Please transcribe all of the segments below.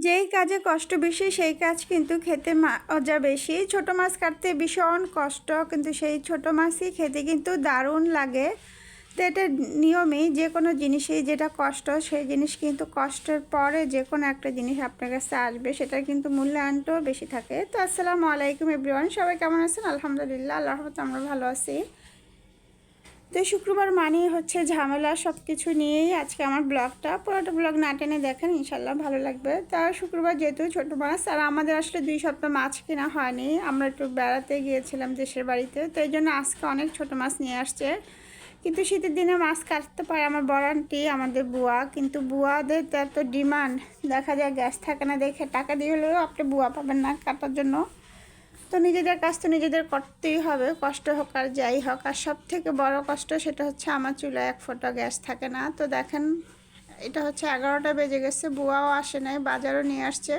যেই কাজে কষ্ট বেশি সেই কাজ কিন্তু খেতে মজা বেশি। ছোট মাছ কাটতে ভীষণ কষ্ট, কিন্তু সেই ছোট মাছই খেতে কিন্তু দারুণ লাগে। তো এটা নিয়মই, যে কোনো জিনিসেই যেটা কষ্ট সেই জিনিস কিন্তু কষ্টের পরে যে কোনো একটা জিনিস আপনার কাছে আসবে, সেটার কিন্তু মূল্যায়নটাও বেশি থাকে। তো আসসালামু আলাইকুম এভরিওয়ান, সবাই কেমন আছেন? আলহামদুলিল্লাহ, আল্লাহর রহমতে আমরা ভালো আছি। তো শুক্রবার মানেই হচ্ছে ঝামেলা, সব কিছু নিয়েই আজকে আমার ব্লগটা। পুরোটা ব্লগ না টেনে দেখেন, ইনশাল্লাহ ভালো লাগবে। তা শুক্রবার যেহেতু ছোটো মাছ, আর আমাদের আসলে 2 সপ্তাহ মাছ কেনা হয়নি, আমরা একটু বেড়াতে গিয়েছিলাম দেশের বাড়িতে, তো এই জন্য আজকে অনেক ছোটো মাছ নিয়ে আসছে। কিন্তু শীতের দিনে মাছ কাটতে পারে আমার বড় আন্টি, আমাদের বুয়া, কিন্তু বুয়াদের তো এত ডিমান্ড, দেখা যায় গ্যাস থাকে না দেখে টাকা দিয়ে হলেও আপনি বুয়া পাবেন না কাটার জন্য। তো নিজেদের কাজ তো নিজেদের করতেই হবে, কষ্ট হোক আর যাই হোক। আর সব থেকে বড় কষ্ট সেটা হচ্ছে আমার চুলায় 1 ফোঁটা গ্যাস থাকে না। তো দেখেন, এটা হচ্ছে 11টা বেজে গেছে, বুয়াও আসে নাই, বাজারও নিয়ে আসছে।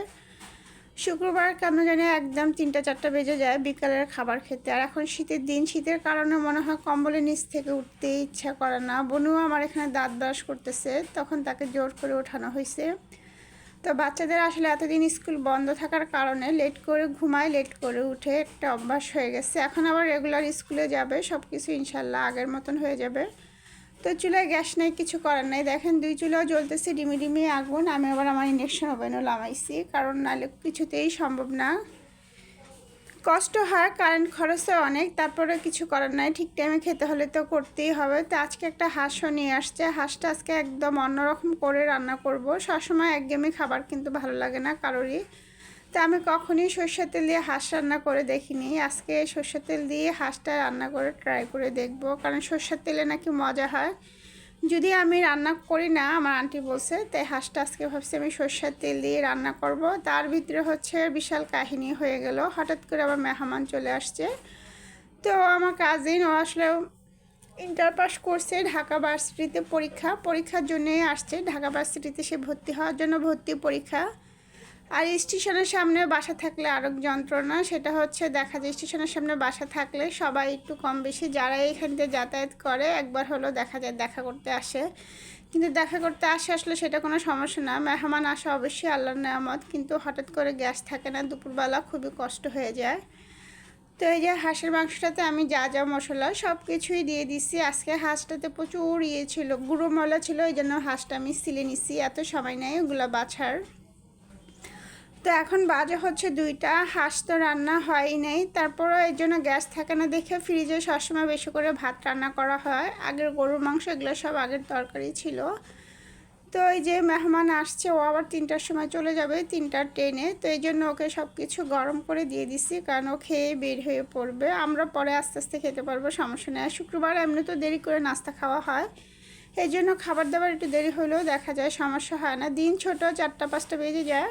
শুক্রবার কেন জানি একদম 3টা 4টা বেজে যায় বিকালের খাবার খেতে। আর এখন শীতের দিন, শীতের কারণে মনে হয় কম্বলের নিচ থেকে উঠতেই ইচ্ছা করে না। বনুও আমার এখানে দাঁত ব্রাশ করতেছে, তখন তাকে জোর করে ওঠানো হয়েছে। তো বাচ্চাদের আসলে এতদিন স্কুল বন্ধ থাকার কারণে লেট করে ঘুমায়, লেট করে উঠে একটা অভ্যাস হয়ে গেছে। এখন আবার রেগুলার স্কুলে যাবে, সব কিছু ইনশাল্লাহ আগের মতন হয়ে যাবে। তো চুলায় গ্যাস নেই, কিছু করার নেই। দেখেন 2 চুলাও জ্বলতেছে, ডিমি ডিমি আগুন। আমি আবার আমার ইন্ডাকশন ওভেনও লাগাইছি, কারণ নাহলে কিছুতেই সম্ভব না। কষ্ট হয়, কারেন্ট খরচও অনেক, তারপরে কিছু করার নাই, ঠিক টাইমে খেতে হলে তো করতেই হবে। তো আজকে একটা হাঁসও নিয়ে আসছে, হাঁসটা আজকে একদম অন্যরকম করে রান্না করব। সবসময় একঘেয়েমি খাবার কিন্তু ভালো লাগে না কারোরই। তো আমি কখনই সরষের তেল দিয়ে হাঁস রান্না করে দেখিনি, আজকে সরষের তেল দিয়ে হাঁসটা রান্না করে ট্রাই করে দেখব, কারণ সরষের তেলে নাকি মজা হয়। যদি আমি রান্না করি না, আমার আন্টি বলছে, তাই হাঁসটা আজকে ভাবছি আমি সরষের তেল দিয়ে রান্না করব। তার ভিতরে হচ্ছে বিশাল কাহিনী হয়ে গেল, হঠাৎ করে আবার মেহমান চলে আসছে। তো আমার কাজিন, ও আসলে ইন্টার পাস করছে, ঢাকা ভার্সিটিতে পরীক্ষার জন্যই আসছে। ঢাকা ভার্সিটিতে সে ভর্তি হওয়ার জন্য ভর্তি পরীক্ষা। আর স্টেশনের সামনে বাসা থাকলে আরেক যন্ত্রণা, সেটা হচ্ছে দেখা যায় স্টেশনের সামনে বাসা থাকলে সবাই একটু কম বেশি যারা এখান থেকে যাতায়াত করে একবার হলো দেখা যায় দেখা করতে আসে। কিন্তু দেখা করতে আসে আসলে সেটা কোনো সমস্যা না, মেহমান আসা অবশ্যই আল্লাহর নেয়ামত, কিন্তু হঠাৎ করে গ্যাস থাকে না, দুপুরবেলা খুবই কষ্ট হয়ে যায়। তো এই যে হাঁসের মাংসটাতে আমি যা যা মশলা সব কিছুই দিয়ে দিছি। আজকে হাঁসটাতে প্রচুর ছিল, গুঁড়ো ময়লা ছিল, এই জন্য হাঁসটা আমি সিলে নিছি, এত সময় নেই ওগুলো বাছার। তো এখন বাজে হচ্ছে 2টা, হাঁস তো রান্না হয়ই নাই, তারপরও এর জন্য গ্যাস থাকে না দেখে ফ্রিজে সবসময় বেশি করে ভাত রান্না করা হয়। আগের গরুর মাংস এগুলো সব আগের তরকারি ছিল। তো এই যে মেহমান আসছে, ও আবার 3টার সময় চলে যাবে, 3টার ট্রেনে। তো এই জন্য ওকে সব কিছু গরম করে দিয়ে দিচ্ছি, কারণ ও খেয়ে বের হয়ে পড়বে, আমরা পরে আস্তে আস্তে খেতে পারবো, সমস্যা নেই। শুক্রবার এমনি তো দেরি করে নাস্তা খাওয়া হয়, এই জন্য খাবার দাবার একটু দেরি হলেও দেখা যায় সমস্যা হয় না। দিন ছোট, 4টা 5টা বেজে যায়।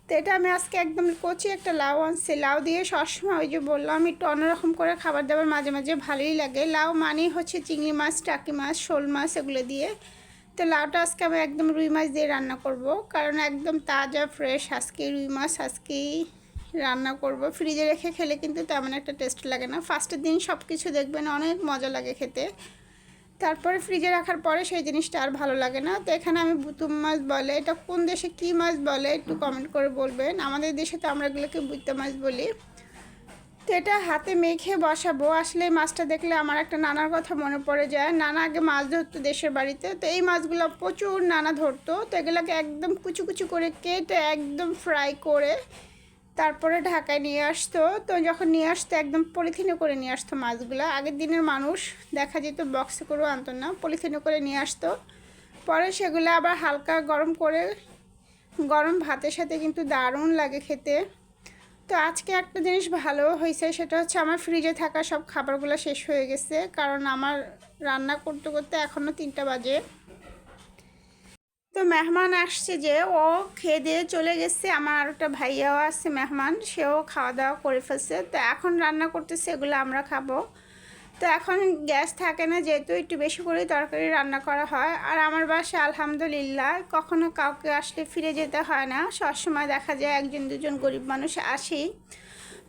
তো এটা আমি আজকে একদম কচি একটা লাউ আনছি, লাউ দিয়ে সবসময় ওই যে বললাম একটু অন্যরকম করে খাবার দাবার মাঝে মাঝে ভালোই লাগে। লাউ মানেই হচ্ছে চিংড়ি মাছ, টাকি মাছ, শোল মাছ এগুলো দিয়ে। তো লাউটা আজকে আমি একদম রুই মাছ দিয়ে রান্না করব, কারণ একদম তাজা ফ্রেশ আজকে রুই মাছ আজকেই রান্না করব। ফ্রিজে রেখে খেলে কিন্তু তেমন একটা টেস্ট লাগে না, ফার্স্টের দিন সব কিছু দেখবেন অনেক মজা লাগে খেতে, তারপরে ফ্রিজে রাখার পরে সেই জিনিসটা আর ভালো লাগে না। তো এখানে আমি বুতুম মাছ বলে, এটা কোন দেশে কী মাছ বলে একটু কমেন্ট করে বলবেন। আমাদের দেশে তো আমরা এগুলোকে বুইতা মাছ বলি। তো এটা হাতে মেখে বসাবো। আসলে এই মাছটা দেখলে আমার একটা নানার কথা মনে পড়ে যায়, নানা আগে মাছ ধরতো দেশের বাড়িতে, তো এই মাছগুলো প্রচুর নানা ধরতো। তো এগুলোকে একদম কুচু কুচু করে কেটে একদম ফ্রাই করে তারপরে ঢাকায় নিয়ে আসতো। তো যখন নিয়ে আসতো একদম পলিথিনে করে নিয়ে আসতো মাছগুলো। আগের দিনের মানুষ দেখা যেত বক্সে করেও আনতো না, পলিথিনে করে নিয়ে আসতো। পরে সেগুলো আবার হালকা গরম করে গরম ভাতের সাথে কিন্তু দারুণ লাগে খেতে। তো আজকে একটা জিনিস ভালো হয়েছে, সেটা হচ্ছে আমার ফ্রিজে থাকা সব খাবারগুলো শেষ হয়ে গেছে, কারণ আমার রান্না করতে করতে এখনও 3টা বাজে। তো মেহমান আসছে যে, ও খেয়ে দিয়ে চলে গেছে, আমার আর একটা ভাইয়াও আসছে মেহমান, সেও খাওয়া দাওয়া করে ফেলছে। তো এখন রান্না করতেছে, এগুলো আমরা খাবো। তো এখন গ্যাস থাকে না যেহেতু একটু বেশি করেই তরকারি রান্না করা হয়। আর আমার বাসায় আলহামদুলিল্লাহ কখনো কাউকে আসলে ফিরে যেতে হয় না, সবসময় দেখা যায় 1-2জন গরিব মানুষ আসেই।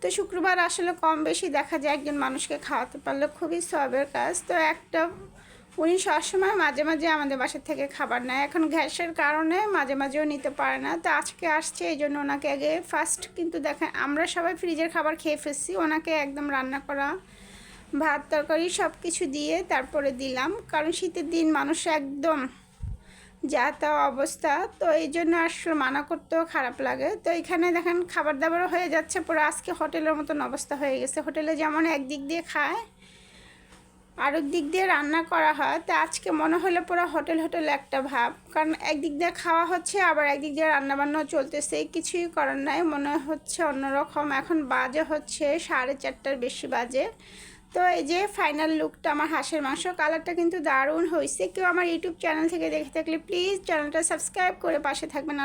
তো শুক্রবার আসলে কম বেশি দেখা যায় একজন মানুষকে খাওয়াতে পারলে খুবই সওয়াবের কাজ। তো একটা উনি সবসময় মাঝে মাঝে আমাদের বাসা থেকে খাবার নেয়, এখন গ্যাসের কারণে মাঝে মাঝেও নিতে পারে না। তো আজকে আসছে, এই জন্য ওনাকে আগে ফার্স্ট কিন্তু দেখেন আমরা সবাই ফ্রিজের খাবার খেয়ে ফেলছি, ওনাকে একদম রান্না করা ভাত তরকারি সব কিছু দিয়ে তারপরে দিলাম, কারণ শীতের দিন মানুষ একদম যা তা অবস্থা, তো এই জন্য আসলে মানা করতেও খারাপ লাগে। তো এখানে দেখেন খাবার দাবারও হয়ে যাচ্ছে, পুরো আজকে হোটেলের মতন অবস্থা হয়ে গেছে। হোটেলে যেমন একদিক দিয়ে খায় আরেক দিক দিয়ে রান্না করা হয়, তো আজকে মনে হলো পুরো হোটেল হোটেল একটা ভাব, কারণ একদিক দিয়ে খাওয়া হচ্ছে আবার একদিক দিয়ে রান্নাবান্নাও চলতেছে, কিছুই করার নাই, মনে হচ্ছে অন্যরকম। এখন বাজে হচ্ছে 4:30 বেশি বাজে। তো এই যে ফাইনাল লুকটা আমার হাঁসের মাংস, কালারটা কিন্তু দারুণ হয়েছে। কেউ আমার ইউটিউব চ্যানেল থেকে দেখে থাকলে প্লিজ চ্যানেলটা সাবস্ক্রাইব করে পাশে থাকবেন।